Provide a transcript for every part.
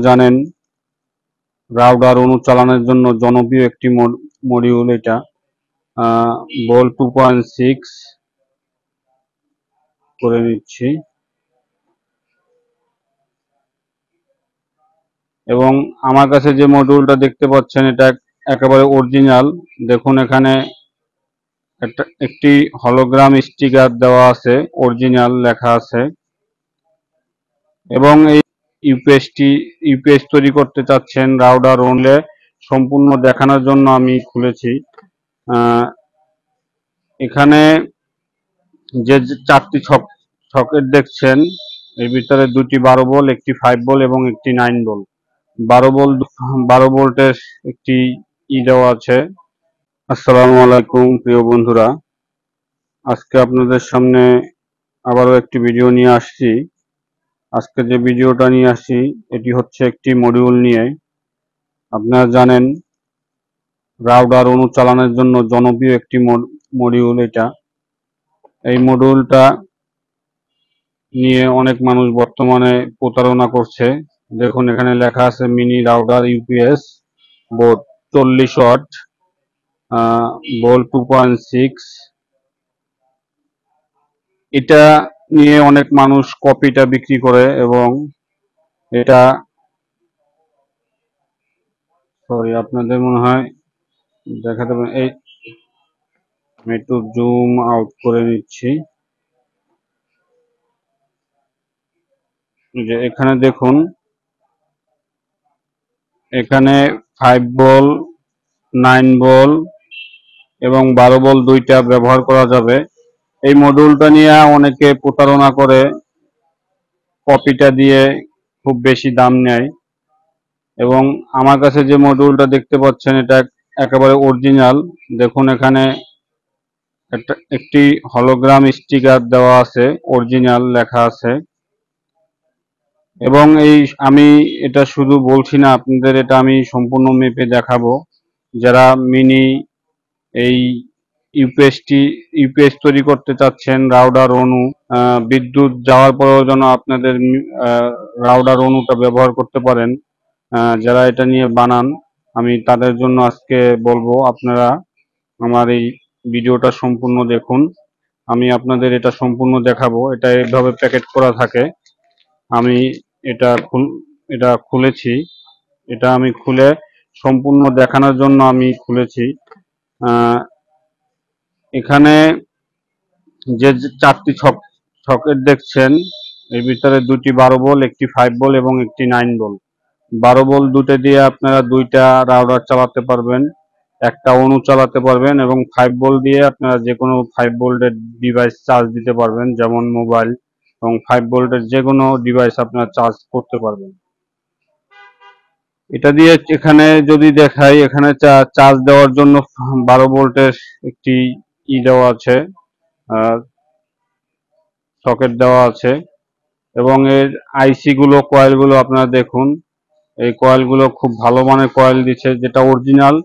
জানেন রাউটার অনুচালনের জন্য জনপ্রিয় একটি মডিউল এটা বোল 2.6 করে নিচ্ছি এবং আমার কাছে যে মডিউলটা দেখতে পাচ্ছেন এটা একেবারে অরিজিনাল। দেখুন এখানে একটি হলোগ্রাম স্টিকার দেওয়া আছে, অরিজিনাল লেখা আছে এবং এই ইউপিএস তৈরি করতে চাচ্ছেন রাউটার ওনলে সম্পূর্ণ দেখানোর জন্য আমি খুলেছি। এখানে যে চারটি সকেট দেখছেন এর ভিতরে দুটি 12 ভোল্ট, একটি 5 ভোল্ট এবং একটি 9 ভোল্ট। 12 ভোল্টের একটি দেওয়া আছে। আসসালামু আলাইকুম প্রিয় বন্ধুরা, আজকে আপনাদের সামনে আবারও একটি ভিডিও নিয়ে আসছি। আজকে যে ভিডিওটা নিয়ে আসছি এটি হচ্ছে একটি মডিউল নিয়ে। আপনারা জানেন রাউটার অনুচালনের জন্য জনপ্রিয় একটি মডিউল এটা। এই মডিউলটা নিয়ে অনেক মানুষ বর্তমানে প্রতারণা করছে। দেখুন এখানে লেখা আছে mini router UPS board 40 watt বোল 2.6। এটা নিয়ে অনেক মানুষ কপিটা বিক্রি করে এবং এটা আপনাদের মনে হয় দেখাতে পারেন। এই আমি একটু জুম আউট করে নিচ্ছি। যে এখানে দেখুন এখানে 5 ভোল্ট, 9 ভোল্ট এবং 12 ভোল্ট দুইটা ব্যবহার করা যাবে। এই মডিউলটা নিয়ে অনেকে প্রতারণা করে, কপিটা দিয়ে খুব বেশি দাম নেয় এবং আমার কাছে যে মডিউলটা দেখতে পাচ্ছেন এটা একেবারে অরিজিনাল। দেখুন এখানে একটি হলোগ্রাম স্টিকার দেওয়া আছে, অরিজিনাল লেখা আছে এবং আমি এটা শুধু বলছি না, আপনাদের এটা আমি সম্পূর্ণ মেপে দেখাবো। যারা মিনি এই ইউপিএস তৈরি করতে চাচ্ছেন রাউটার অনু, বিদ্যুৎ যাওয়ার পরেও যেন আপনাদের রাউটার অনুটা ব্যবহার করতে পারেন, যারা এটা নিয়ে বানান, আমি তাদের জন্য আজকে বলবো আপনারা আমার এই ভিডিওটা সম্পূর্ণ দেখুন। আমি আপনাদের এটা সম্পূর্ণ দেখাবো। এটা এইভাবে প্যাকেট করা থাকে। আমি এটা খুলেছি, এটা আমি খুলে সম্পূর্ণ দেখানোর জন্য আমি খুলেছি। এখানে যে চারটি সকেট দেখছেন এর ভিতরে দুটি 12 ভোল্ট, একটি 5 ভোল্ট এবং একটি 9 ভোল্ট। 12 ভোল্ট দুটো দিয়ে আপনারা দুইটা রাউটার চালাতে পারবেন, একটা অনু চালাতে পারবেন এবং 5 ভোল্ট দিয়ে আপনারা যে কোনো 5 ভোল্টের ডিভাইস চার্জ দিতে পারবেন, যেমন মোবাইল, এবং 5 ভোল্টের যে কোনো ডিভাইস আপনারা চার্জ করতে পারবেন। এটা দিয়ে এখানে যদি দেখাই, এখানে চার্জ দেওয়ার জন্য 12 ভোল্টের একটি দেওয়া আছে, সকেট দেওয়া আছে এবং এর আইসি গুলো, কয়েল গুলো আপনারা দেখুন। এই কয়েল গুলো খুব ভালো মানের কয়েল দিচ্ছে, যেটা অরিজিনাল।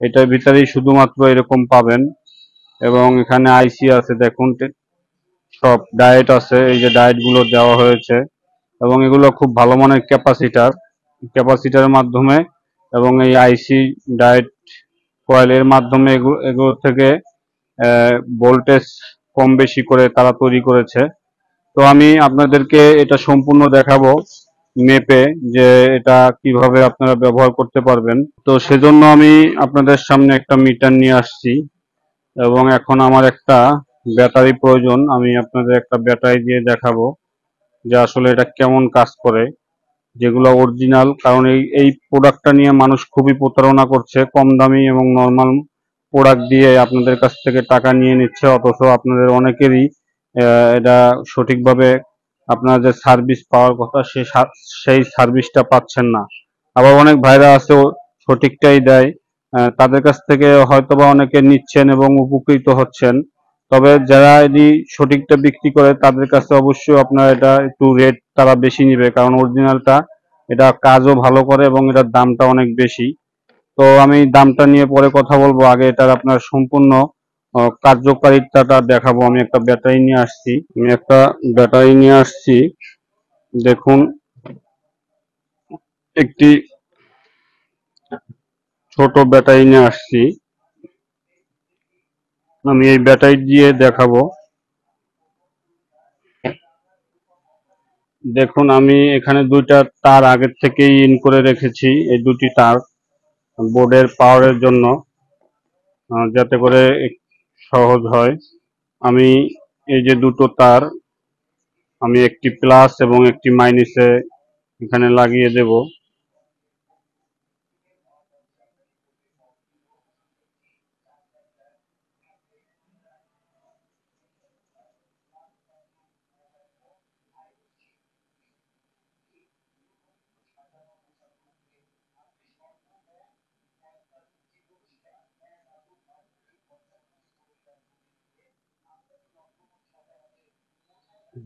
এটার ভিতরেই শুধুমাত্র এরকম পাবেন এবং এখানে আইসি আছে, দেখুন সব ডায়েট আছে, এই যে ডায়েট গুলো দেওয়া হয়েছে এবং এগুলো খুব ভালো মানের ক্যাপাসিটারের মাধ্যমে এবং এই আইসি ডায়েট কয়েলের মাধ্যমে এগুলো থেকে ভোল্টেজ কম বেশি করে তারা তৈরি করেছে। তো আমি আপনাদেরকে এটা সম্পূর্ণ দেখাবো মেপে, যে এটা কিভাবে আপনারা ব্যবহার করতে পারবেন। তো সেজন্য আমি আপনাদের সামনে একটা মিটার নিয়ে আসছি এবং এখন আমার একটা ব্যাটারি প্রয়োজন। আমি আপনাদের একটা ব্যাটারি দিয়ে দেখাবো যে আসলে এটা কেমন কাজ করে, যেগুলো অরিজিনাল। কারণ এই প্রোডাক্টটা নিয়ে মানুষ খুবই প্রতারণা করছে, কম দামি এবং নর্মাল প্রোডাক্ট দিয়ে আপনাদের কাছ থেকে টাকা নিয়ে নিচ্ছে, অথচ আপনাদের অনেকেরই এটা সঠিকভাবে আপনার যে সার্ভিস পাওয়ার কথা সেই সার্ভিসটা পাচ্ছেন না। আবার অনেক ভাইরা আছে সঠিকটাই দেয়, তাদের কাছ থেকে হয়তোবা অনেকে নিচ্ছেন এবং উপকৃত হচ্ছেন। তবে যারা এটি সঠিকটা বিক্রি করে তাদের কাছে অবশ্যই আপনার এটা একটু রেট তারা বেশি নিবে, কারণ অরিজিনালটা এটা কাজও ভালো করে এবং এটার দামটা অনেক বেশি। তো আমি দামটা নিয়ে পরে কথা বলবো, আগে এটার আপনার সম্পূর্ণ কার্যকারিতাটা দেখাবো। আমি একটা ব্যাটারি নিয়ে আসছি, দেখুন একটি ছোট ব্যাটারি নিয়ে আসছি। আমি এই ব্যাটারি দিয়ে দেখাবো। দেখুন আমি এখানে দুইটা তার আগের থেকেই ইন করে রেখেছি, এই দুটি তার বোর্ডের পাওয়ারের জন্য, যাতে করে সহজ হয়। আমি এই যে দুটো তার আমি একটি প্লাস এবং একটি মাইনাসে এখানে লাগিয়ে দেব।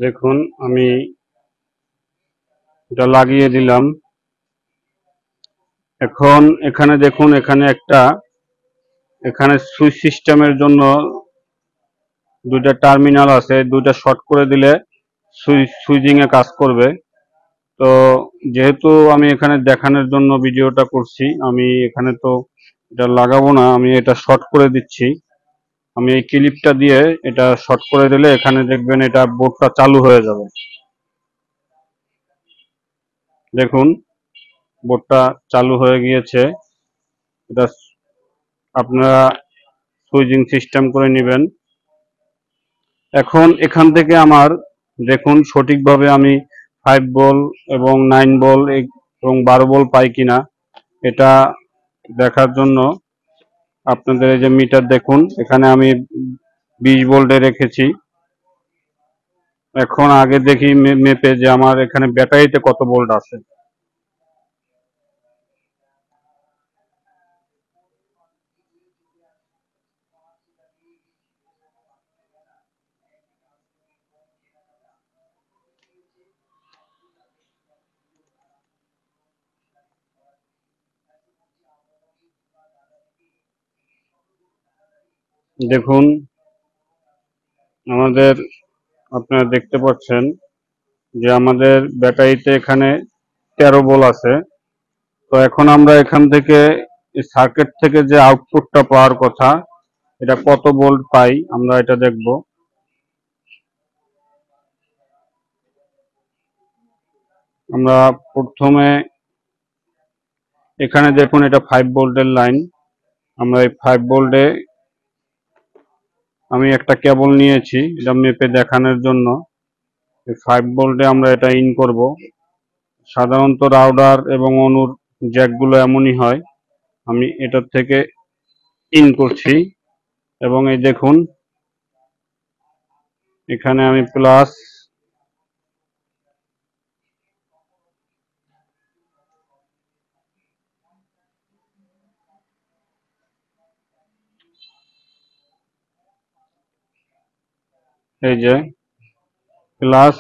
দেখুন আমি এটা লাগিয়ে দিলাম। এখন এখানে দেখুন এখানে সুইচ সিস্টেমের জন্য দুইটা টার্মিনাল আছে, দুইটা শর্ট করে দিলে সুইচিং এ কাজ করবে। তো যেহেতু আমি এখানে দেখানোর জন্য ভিডিওটা করছি, আমি এখানে তো এটা লাগাবো না, আমি এটা শর্ট করে দিচ্ছি। আমি এই ক্লিপটা দিয়ে এটা শর্ট করে দিলে এখানে দেখবেন এটা বোর্ডটা চালু হয়ে যাবে। দেখুন বোর্ডটা চালু হয়ে গিয়েছে। এটা আপনারা সুইচিং সিস্টেম করে নেবেন। এখন এখান থেকে আমার দেখুন সঠিকভাবে আমি 5 বল এবং 9 বল এবং 12 বল পাই কিনা, এটা দেখার জন্য আপনাদের এই যে মিটার দেখুন, এখানে আমি 20 ভোল্টে রেখেছি। এখন আগে দেখি মেপে যে আমার এখানে ব্যাটারিতে কত ভোল্ট আছে। দেখুন আমাদের, আপনারা দেখতে পাচ্ছেন যে আমাদের ব্যাটারিতে এখানে 13 ভোল্ট আছে। তো এখন আমরা এখান থেকে সার্কিট থেকে যে আউটপুটটা পাওয়ার কথা, এটা কত ভোল্ট পাই আমরা এটা দেখব। আমরা প্রথমে এখানে দেখুন এটা 5 ভোল্টের লাইন। আমরা এই 5 ভোল্টে আমি একটা কেবল নিয়েছি এটা মেপে দেখানোর জন্য। এই 5 ভোল্টে আমরা এটা ইন করব। সাধারণত রাউটার এবং অনুর জ্যাকগুলো এমনই হয়। আমি এটার থেকে ইন করছি এবং এই দেখুন এখানে আমি প্লাস এই যে প্লাস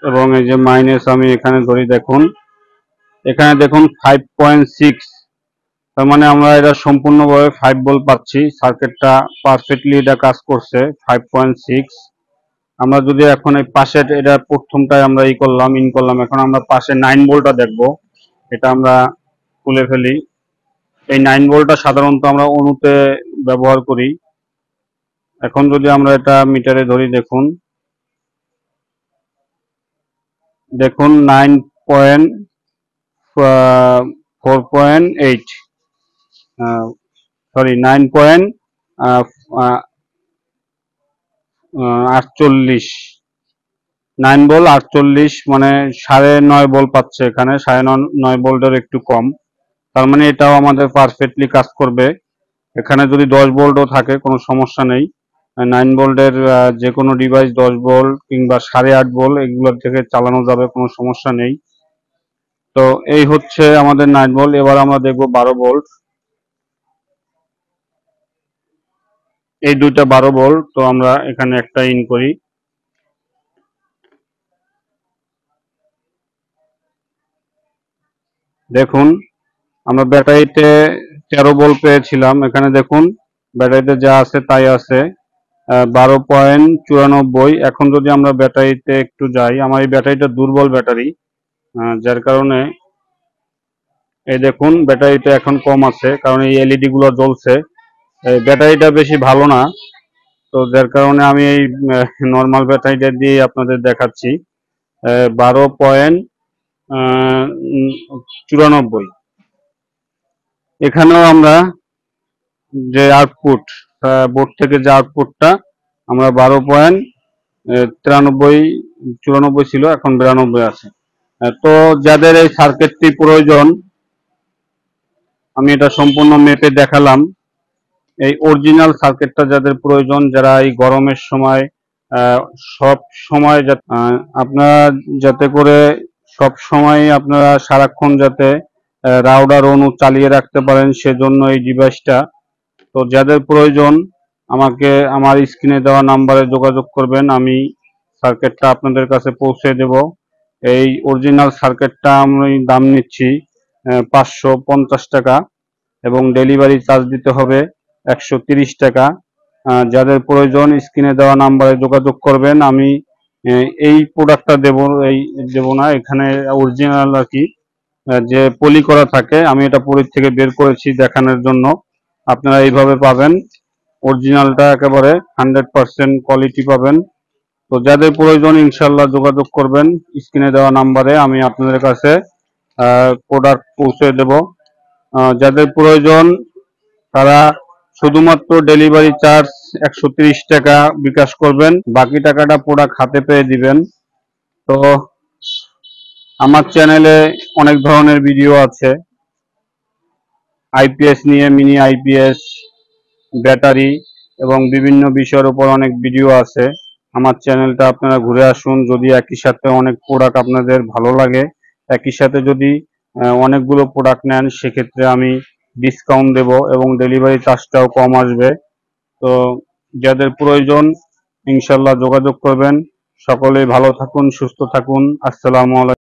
এবং এই যে মাইনাস আমি এখানে ধরি। দেখুন এখানে দেখুন 5.6, তার মানে আমরা এটা সম্পূর্ণভাবে 5 ভোল্ট পাচ্ছি। সার্কিটটা পারফেক্টলি এটা কাজ করছে 5.6। আমরা যদি এখন এই পাশে এটা প্রথমটায় আমরা ইন করলাম, এখন আমরা পাশে 9 ভোল্টটা দেখব। এটা আমরা খুলে ফেলি। এই 9 ভোল্টটা সাধারণত আমরা অণুতে ব্যবহার করি। এখন যদি আমরা এটা মিটারে ধরি, দেখুন দেখুন 9.4.8, সরি 9.48, 9 ভোল্ট 48, মানে 9.5 ভোল্ট পাচ্ছে এখানে, 9.5 ভোল্টের একটু কম। তার মানে এটাও আমাদের পারফেক্টলি কাজ করবে। এখানে যদি 10 ভোল্টও থাকে কোনো সমস্যা নেই। 9 ভোল্টের যে কোনো ডিভাইস 10 ভোল্ট কিংবা 8.5 ভোল্ট এগুলোর থেকে চালানো যাবে, কোনো সমস্যা নেই। তো এই হচ্ছে আমাদের 9 ভোল্ট। এবার আমরা দেখব 12 ভোল্ট। এই দুইটা 12 ভোল্ট, তো আমরা এখানে একটা ইন করি। দেখুন আমরা ব্যাটারিতে 13 ভোল্ট পেয়েছিলাম, এখানে দেখুন ব্যাটারিতে যা আছে তাই আছে 12.94। এখন যদি আমরা ব্যাটারিতে একটু যাই, আমার এই ব্যাটারিটা দুর্বল ব্যাটারি, যার কারণে এই দেখুন ব্যাটারিটা এখন কম আছে, কারণ এই এলইডি গুলো জ্বলছে। এই ব্যাটারিটা বেশি ভালো না, তো যার কারণে আমি এই নর্মাল ব্যাটারিটা দিয়ে আপনাদের দেখাচ্ছি। 12.94। এখানেও আমরা যে আউটপুট, বোর্ড থেকে যে আউটপুটটা আমরা 12.93, 94 ছিল, এখন 92 আছে। তো যাদের এই সার্কিটটি প্রয়োজন, আমি এটা সম্পূর্ণ মেপে দেখালাম। এই অরিজিনাল সার্কিটটা যাদের প্রয়োজন, যারা এই গরমের সময় সব সময় আপনারা যাতে করে সব সময় আপনারা সারাক্ষণ যাতে রাউটার অনু চালিয়ে রাখতে পারেন, সেজন্য এই ডিভাইসটা। তো যাদের প্রয়োজন আমাকে আমার স্ক্রিনে দেওয়া নাম্বারে যোগাযোগ করবেন, আমি সার্কিটটা আপনাদের কাছে পৌঁছে দেব। এই অরিজিনাল সার্কিটটা আমি দাম নিচ্ছি 550 টাকা, এবং ডেলিভারি চার্জ দিতে হবে 130 টাকা। যাদের প্রয়োজন স্ক্রিনে দেওয়া নাম্বারে যোগাযোগ করবেন। আমি এই প্রোডাক্টটা দেব না, এখানে অরিজিনাল আর কি যে পলি করা থাকে, আমি এটা পলি থেকে বের করেছি দেখানোর জন্য। আপনারা এইভাবে পাবেন, অরিজিনালটা একেবারে 100% কোয়ালিটি পাবেন। তো যাদের প্রয়োজন ইনশাল্লাহ যোগাযোগ করবেন স্ক্রিনে দেওয়া নাম্বারে, আমি আপনাদের কাছে প্রোডাক্ট পৌঁছে দেব। যাদের প্রয়োজন তারা শুধুমাত্র ডেলিভারি চার্জ 130 টাকা বিকাশ করবেন, বাকি টাকাটা প্রোডাক্ট হাতে পেয়ে দিবেন। তো আমার চ্যানেলে অনেক ধরনের ভিডিও আছে, আইপিএস নিয়ে, মিনি আইপিএস, ব্যাটারি এবং বিভিন্ন বিষয়ের উপর অনেক ভিডিও আছে। আমার চ্যানেলটা আপনারা ঘুরে আসুন। যদি একই সাথে অনেক প্রোডাক্ট আপনাদের ভালো লাগে, একই সাথে যদি অনেকগুলো প্রোডাক্ট নেন, সেক্ষেত্রে আমি ডিসকাউন্ট দেব এবং ডেলিভারি চার্জটাও কম আসবে। তো যাদের প্রয়োজন ইনশাল্লাহ যোগাযোগ করবেন। সকলেই ভালো থাকুন, সুস্থ থাকুন। আসসালামু আলাইকুম।